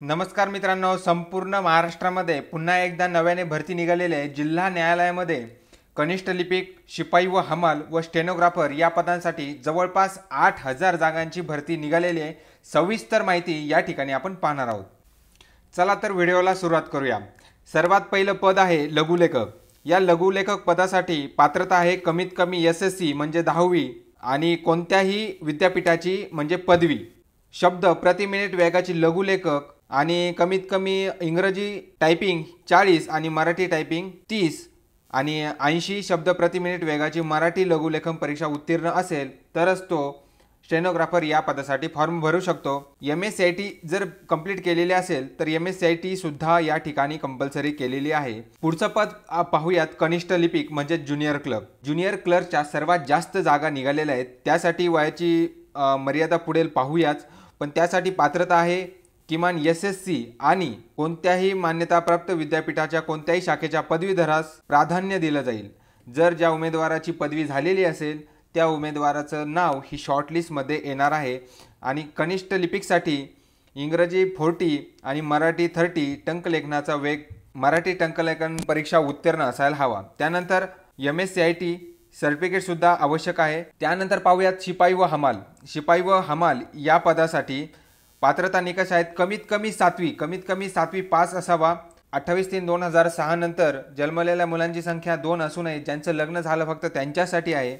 नमस्कार मित्रांनो, संपूर्ण महाराष्ट्रामध्ये पुन्हा एकदा नव्याने भरती निघालेली आहे। जिल्हा न्यायालयामध्ये कनिष्ठ लिपिक, शिपाई व हमाल व स्टेनोग्राफर या पदांसाठी जवळपास 8,000 जागांची भरती निघालेली आहे। सविस्तर माहिती या ठिकाणी आपण पाहणार आहोत। चला तर व्हिडिओला सुरुवात करूया। सर्वात पहिलं पद आहे लघुलेखक। या लघुलेखक पदासाठी पात्रता आहे कमीत कमी SSC म्हणजे 10वी आणि कोणत्याही विद्यापीठाची म्हणजे पदवी। शब्द प्रति मिनिट वेगाची लघुलेखक आणि कमीत कमी इंग्रजी टायपिंग 40 आणि मराठी टायपिंग 30 आणि 80 शब्द प्रति मिनिट वेगाची मराठी लघुलेखन परीक्षा उत्तीर्ण असेल तरच तो स्टेनोग्राफर या पदासाठी फॉर्म भरू शकतो। MSCIT जर कंप्लीट केलेली असेल तर MSCIT सुद्धा या ठिकाणी कंपल्सरी केलेली आहे। पुढचं पद पाहूयात कनिष्ठ लिपिक म्हणजे ज्युनियर क्लर्क। ज्युनियर क्लर्कच्या सर्वात जास्त जागा निघालेल्या आहेत। त्यासाठी वयाची मर्यादा पुढे पाहूयाच, पण त्यासाठी पात्रता आहे किमान SSC आणि कोणत्याही मान्यताप्राप्त विद्यापीठाच्या कोणत्याही शाखेच्या पदवीधरास प्राधान्य दिलं जाईल। जर ज्या उमेदवाराची पदवी झालेली असेल त्या उमेदवाराचं नाव ही शॉर्टलिस्टमध्ये येणार आहे। आणि कनिष्ठ लिपिकसाठी इंग्रजी 40 आणि मराठी 30 टंकलेखनाचा वेग मराठी टंकलेखन परीक्षा उत्तीर्ण असायला हवा। त्यानंतर MSCIT सर्टिफिकेटसुद्धा आवश्यक आहे। त्यानंतर पाहूयात शिपाई व हमाल। शिपाई व हमाल या पदासाठी पात्रता निकष आहेत कमीत कमी 7वी पास असावा। 28/3/2006 नंतर जन्मलेल्या मुलांची संख्या 2 असू नये। ज्यांचं लग्न झालं फक्त त्यांच्यासाठी आहे।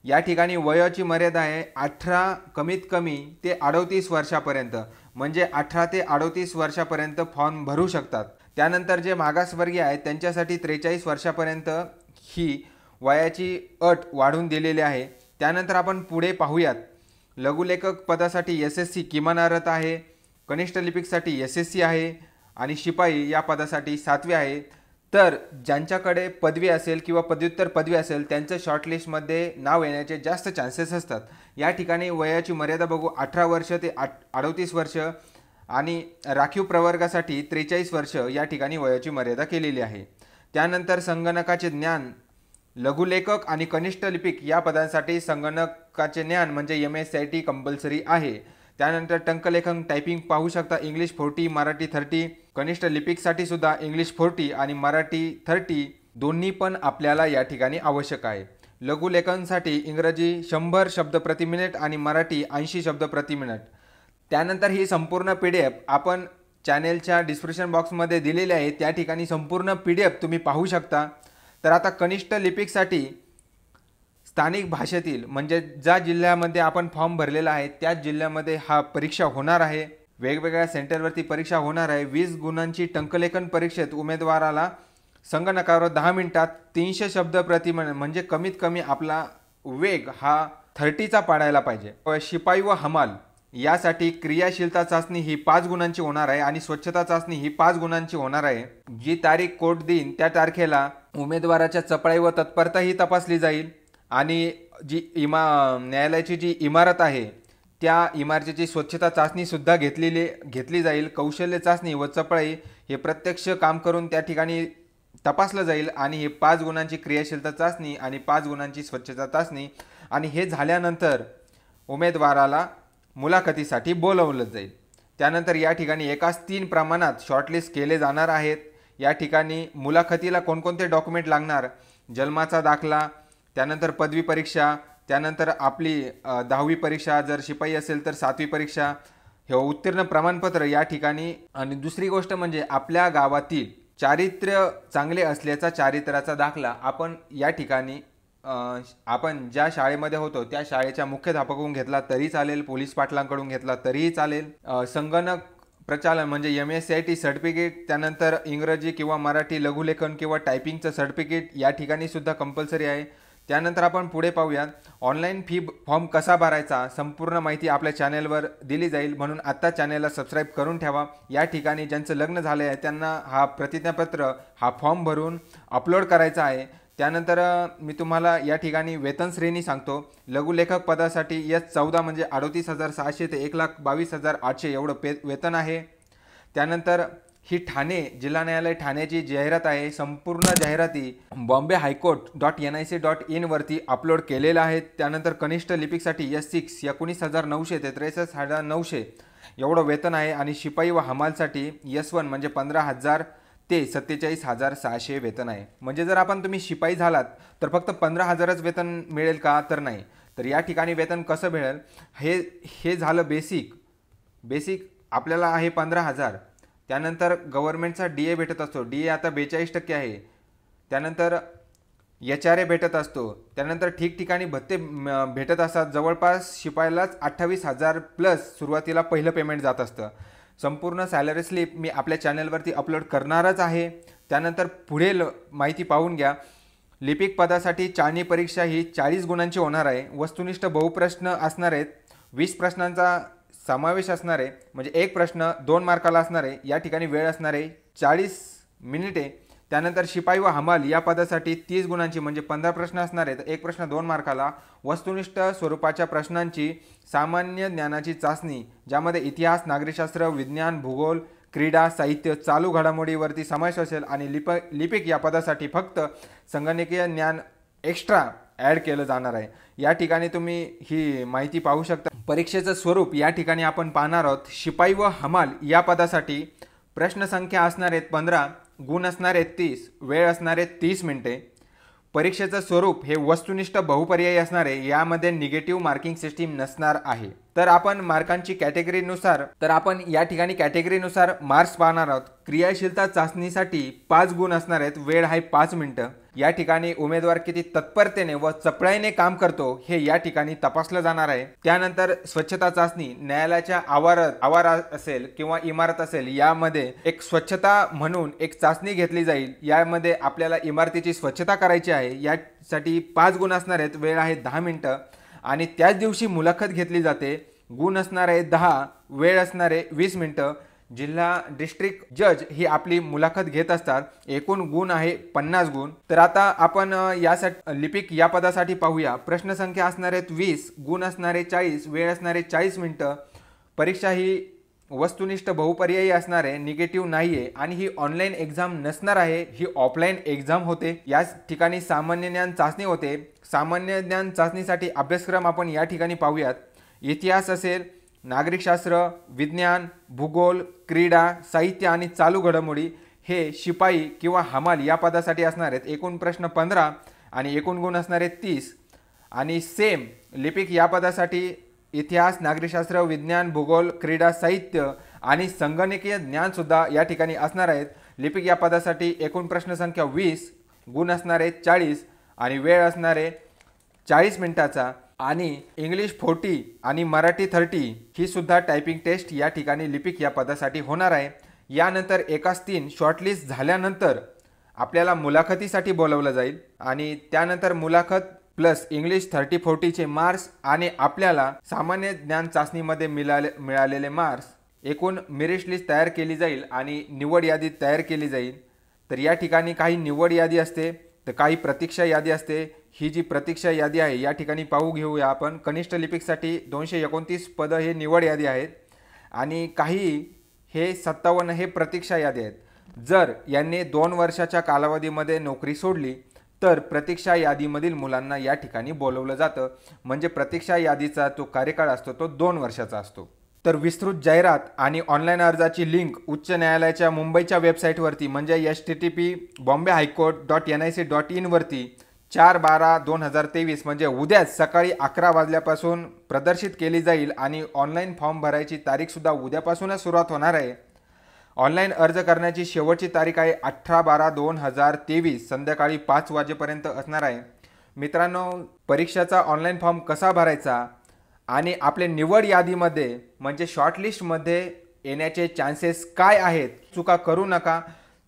या ठिकाणी वयाची मर्यादा आहे 18 कमीत कमी ते 38 वर्षापर्यंत, म्हणजे 18 ते 38 वर्षापर्यंत फॉर्म भरू शकतात। त्यानंतर जे मागासवर्गीय आहेत त्यांच्यासाठी 43 वर्षापर्यंत ही वयाची अट वाढवून दिलेली आहे। त्यानंतर आपण पुढे पाहूयात। लघुलेखक पदासाठी SSC किमान अर्हता आहे, कनिष्ठ लिपिकसाठी SSC आहे आणि शिपाई या पदासाठी 7वी आहे। तर ज्यांच्याकडे पदवी असेल किंवा पदव्युत्तर पदवी असेल त्यांचं शॉर्टलिस्टमध्ये नाव येण्याचे जास्त चान्सेस असतात। या ठिकाणी वयाची मर्यादा बघू 18 वर्ष ते 38 वर्ष आणि राखीव प्रवर्गासाठी 43 वर्ष या ठिकाणी वयाची मर्यादा केलेली आहे। त्यानंतर संगणकाचे ज्ञान लघुलेखक आणि कनिष्ठ लिपिक या पदांसाठी संगणकाचे ज्ञान म्हणजे MSCIT कंपल्सरी आहे। त्यानंतर टंकलेखन टायपिंग पाहू शकता इंग्लिश 40 मराठी 30। कनिष्ठ लिपिकसाठी सुद्धा इंग्लिश 40 आणि मराठी 30 दोन्ही पण आपल्याला या ठिकाणी आवश्यक आहे। लघुलेखनसाठी इंग्रजी 100 शब्द प्रति मिनिट आणि मराठी 80 शब्द प्रति मिनिट। त्यानंतर ही संपूर्ण PDF आपण चॅनेलच्या डिस्क्रिप्शन बॉक्समध्ये दिलेली आहे, त्या ठिकाणी संपूर्ण PDF तुम्ही पाहू शकता। तर आता कनिष्ठ लिपिकसाठी स्थानिक भाषेतील म्हणजे ज्या जिल्ह्यामध्ये आपण फॉर्म भरलेला आहे त्याच जिल्ह्यामध्ये हा परीक्षा होणार आहे। वेगवेगळ्या सेंटरवरती परीक्षा होणार आहे। 20 गुणांची टंकलेखन परीक्षेत उमेदवाराला संगणकावर 10 मिनिटात 300 शब्द प्रति मिनिट म्हणजे कमीत कमी आपला वेग हा 30चा पाडायला पाहिजे। शिपाई व हमाल यासाठी क्रियाशीलता चाचणी ही 5 गुणांची होणार आहे आणि स्वच्छता चाचणी ही 5 गुणांची होणार आहे। जी तारीख कोर्ट देईन त्या तारखेला उमेदवाराच्या चपळाई व तत्परता ही तपासली जाईल आणि जी न्यायालयाची जी इमारत आहे त्या इमारतीची स्वच्छता चाचणी सुद्धा घेतली जाईल। कौशल्य चाचणी व चपळाई हे प्रत्यक्ष काम करून त्या ठिकाणी तपासलं जाईल आणि हे 5 गुणांची क्रियाशीलता चाचणी आणि 5 गुणांची स्वच्छता चाचणी आणि हे झाल्यानंतर उमेदवाराला मुलाखतीसाठी बोलवलं जाईल। त्यानंतर या ठिकाणी एकाच 3 प्रमाणात शॉर्टलिस्ट केले जाणार आहेत। या ठिकाणी मुलाखतीला कोणकोणते डॉक्युमेंट लागणार, जन्माचा दाखला, त्यानंतर पदवी परीक्षा, त्यानंतर आपली 10वी परीक्षा, जर शिपाई असेल तर 7वी परीक्षा, हे उत्तीर्ण प्रमाणपत्र या ठिकाणी। आणि दुसरी गोष्ट म्हणजे आपल्या गावातील चारित्र्य चांगले असल्याचा चारित्र्याचा दाखला आपण या ठिकाणी आपण ज्या शाळेमध्ये होतो त्या शाळेच्या मुख्याध्यापकाकडून घेतला तरी चालेल, पोलीस पाटलांकडून घेतला तरीही चालेल। संगणक प्रचालन म्हणजे MSCIT सर्टिफिकेट, त्यानंतर इंग्रजी किंवा मराठी लघुलेखन किंवा टायपिंगचं सर्टिफिकेट या ठिकाणी सुद्धा कंपल्सरी आहे। त्यानंतर आपण पुढे पाहूया ऑनलाईन फॉर्म कसा भरायचा, संपूर्ण माहिती आपल्या चॅनेलवर दिली जाईल, म्हणून आत्ता चॅनेलला सबस्क्राईब करून ठेवा। या ठिकाणी ज्यांचं लग्न झालं आहे त्यांना हा प्रतिज्ञापत्र हा फॉर्म भरून अपलोड करायचा आहे। त्यानंतर मी तुम्हाला या ठिकाणी वेतन श्रेणी सांगतो। लघुलेखक पदासाठी S14 म्हणजे 38,600 ते 1,22,800 एवढं वेतन आहे। त्यानंतर ही ठाणे जिल्हा न्यायालय ठाण्याची जाहिरात आहे। संपूर्ण जाहिराती bombay-high-court.nic.in वरती अपलोड केलेल्या आहेत। त्यानंतर कनिष्ठ लिपिकसाठी S6 19,900 ते 63,900 एवढं वेतन आहे आणि शिपाई व हमालसाठी S1 म्हणजे 15,000 ते 47,600 वेतन आहे. म्हणजे जर तुम्ही शिपाई झालात तर फक्त 15,000च वेतन मिळेल का? तर नाही. तर या ठिकाणी वेतन कसं मिळेल हे झालं बेसिक आपल्याला आहे 15,000. त्यानंतर गव्हर्नमेंटचा DA भेटत असतो. DA आता 42% आहे. त्यानंतर HRA भेटत असतो. त्यानंतर ठिकठिकाणी भत्ते भेटत असतात. जवळपास शिपायालाच 28,000 प्लस सुरुवातीला पहिलं पेमेंट जात असतं. संपूर्ण सॅलरी स्लिप मी आपल्या चॅनलवरती अपलोड करणारच आहे. त्यानंतर पुढील माहिती पाहून घ्या. लिपिक पदासाठी चाळणी परीक्षा ही 40 गुणांची होणार आहे. वस्तुनिष्ठ बहुप्रश्न असणार आहेत. 20 प्रश्नांचा समावेश असणार आहे. म्हणजे एक प्रश्न 2 मार्काला असणार आहे. या ठिकाणी वेळ असणार आहे 40 मिनिटे. त्यानंतर शिपाई व हमाल या पदासाठी 30 गुणांची म्हणजे 15 प्रश्न असणार आहेत. एक प्रश्न 2 मार्काला. वस्तुनिष्ठ स्वरूपाच्या प्रश्नांची सामान्य ज्ञानाची चाचणी ज्यामध्ये इतिहास, नागरिकशास्त्र, विज्ञान, भूगोल, क्रीडा, साहित्य, चालू घडामोडीवरती समावेश असेल. आणि लिपिक या पदासाठी फक्त संगणकीय ज्ञान एक्स्ट्रा ॲड केलं जाणार आहे. या ठिकाणी तुम्ही ही माहिती पाहू शकता. परीक्षेचं स्वरूप या ठिकाणी आपण पाहणार आहोत. शिपाई व हमाल या पदासाठी प्रश्नसंख्या असणार आहेत 15, गुण असणार आहेत 30, वेळ असणार आहे 30 मिनिटे. परीक्षेचं स्वरूप हे वस्तुनिष्ठ बहुपर्यायी असणार आहे. यामध्ये निगेटिव्ह मार्किंग सिस्टीम नसणार आहे. तर आपण मार्कांची कॅटेगरीनुसार या ठिकाणी कॅटेगरीनुसार मार्क्स पाहणार आहोत. क्रियाशीलता चाचणीसाठी 5 गुण असणार आहेत. वेळ आहे 5 मिनिटं. या ठिकाणी उमेदवार किती तत्परतेने व चपळाईने काम करतो हे या ठिकाणी तपासलं जाणार आहे. त्यानंतर स्वच्छता चाचणी न्यायालयाच्या आवारात असेल किंवा इमारत असेल यामध्ये एक स्वच्छता म्हणून एक चाचणी घेतली जाईल. यामध्ये आपल्याला इमारतीची स्वच्छता करायची आहे. यासाठी 5 गुण असणार आहेत. वेळ आहे 10 मिनिटं आणि त्याच दिवशी मुलाखत घेतली जाते. गुण असणार आहे 10, वेळ असणार आहे 20 मिनिटं. जिल्हा डिस्ट्रिक्ट जज ही आपली मुलाखत घेत असतात. एकूण गुण आहे 50 गुण. तर आता आपण यासाठी लिपिक या पदासाठी पाहूया. प्रश्नसंख्या असणार आहेत 20, गुण असणारे 40, वेळ असणारे 40 मिनिटं. परीक्षा ही वस्तुनिष्ठ बहुपर्यायी असणार आहे, निगेटिव्ह नाही आहे आणि ही ऑनलाईन एक्झाम नसणार आहे. ही ऑफलाईन एक्झाम होते. या ठिकाणी सामान्य ज्ञान चाचणी होते. सामान्य ज्ञान चाचणीसाठी अभ्यासक्रम आपण या ठिकाणी पाहूयात. इतिहास असेल, नागरिकशास्त्र, विज्ञान, भूगोल, क्रीडा, साहित्य आणि चालू घडामोडी हे शिपाई किंवा हमाल या पदासाठी असणार आहेत. एकूण प्रश्न 15 आणि एकूण गुण असणार आहेत 30. आणि सेम लिपिक या पदासाठी इतिहास, नागरिकशास्त्र, विज्ञान, भूगोल, क्रीडा, साहित्य आणि संगणकीय ज्ञानसुद्धा या ठिकाणी असणार आहेत. लिपिक या पदासाठी एकूण प्रश्नसंख्या 20, गुण असणार आहेत 40 आणि वेळ असणार आहे 40 मिनिटाचा. आणि इंग्लिश 40 आणि मराठी 30 ही सुद्धा टायपिंग टेस्ट या ठिकाणी लिपिक या पदासाठी होणार आहे. यानंतर एकाच 3 शॉर्टलिस्ट झाल्यानंतर आपल्याला मुलाखतीसाठी बोलवलं जाईल आणि त्यानंतर मुलाखत प्लस इंग्लिश 30-40चे मार्क्स आणि आपल्याला सामान्य ज्ञान चाचणीमध्ये मिळालेले मार्क्स एकूण मेरिट लिस्ट तयार केली जाईल आणि निवड यादी तयार केली जाईल. तर या ठिकाणी काही निवड यादी असते तर काही प्रतीक्षा यादी असते. ही जी प्रतीक्षा यादी आहे या ठिकाणी पाहू घेऊया आपण. कनिष्ठ लिपिकसाठी 229 पदं हे निवड यादी आहेत आणि काही हे 57 हे प्रतीक्षा यादी आहेत. जर यांनी 2 वर्षाच्या कालावधीमध्ये नोकरी सोडली तर प्रतीक्षा यादीमधील मुलांना या ठिकाणी बोलवलं जातं. म्हणजे प्रतीक्षा यादीचा जो कार्यकाळ असतो तो 2 वर्षाचा असतो. तर विस्तृत जाहिरात आणि ऑनलाईन अर्जाची लिंक उच्च न्यायालयाच्या मुंबईच्या वेबसाईटवरती म्हणजे http://bombayhighcourt.nic.in वरती 4/12/2023 म्हणजे उद्याच सकाळी 11 वाजल्यापासून प्रदर्शित केली जाईल आणि ऑनलाईन फॉर्म भरायची तारीखसुद्धा उद्यापासूनच सुरुवात होणार आहे. ऑनलाईन अर्ज करण्याची शेवटची तारीख आहे 18/12/2023 संध्याकाळी 5 वाजेपर्यंत असणार आहे. मित्रांनो, परीक्षेचा ऑनलाईन फॉर्म कसा भरायचा आणि आपले निवड यादीमध्ये म्हणजे शॉर्टलिस्टमध्ये येण्याचे चान्सेस काय आहेत, चुका करू नका.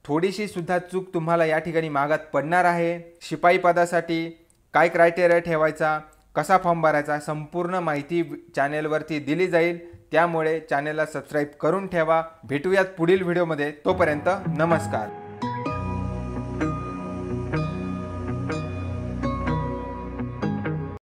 थोडीशी सुद्धा चूक तुम्हाला या ठिकाणी मागात पडणार आहे. शिपाई पदासाठी काय क्रायटेरिया ठेवायचा, कसा फॉर्म भरायचा, संपूर्ण माहिती चॅनेलवरती दिली जाईल. त्यामुळे चॅनेलला सबस्क्राईब करून ठेवा. भेटूयात पुढील व्हिडिओमध्ये. तोपर्यंत नमस्कार.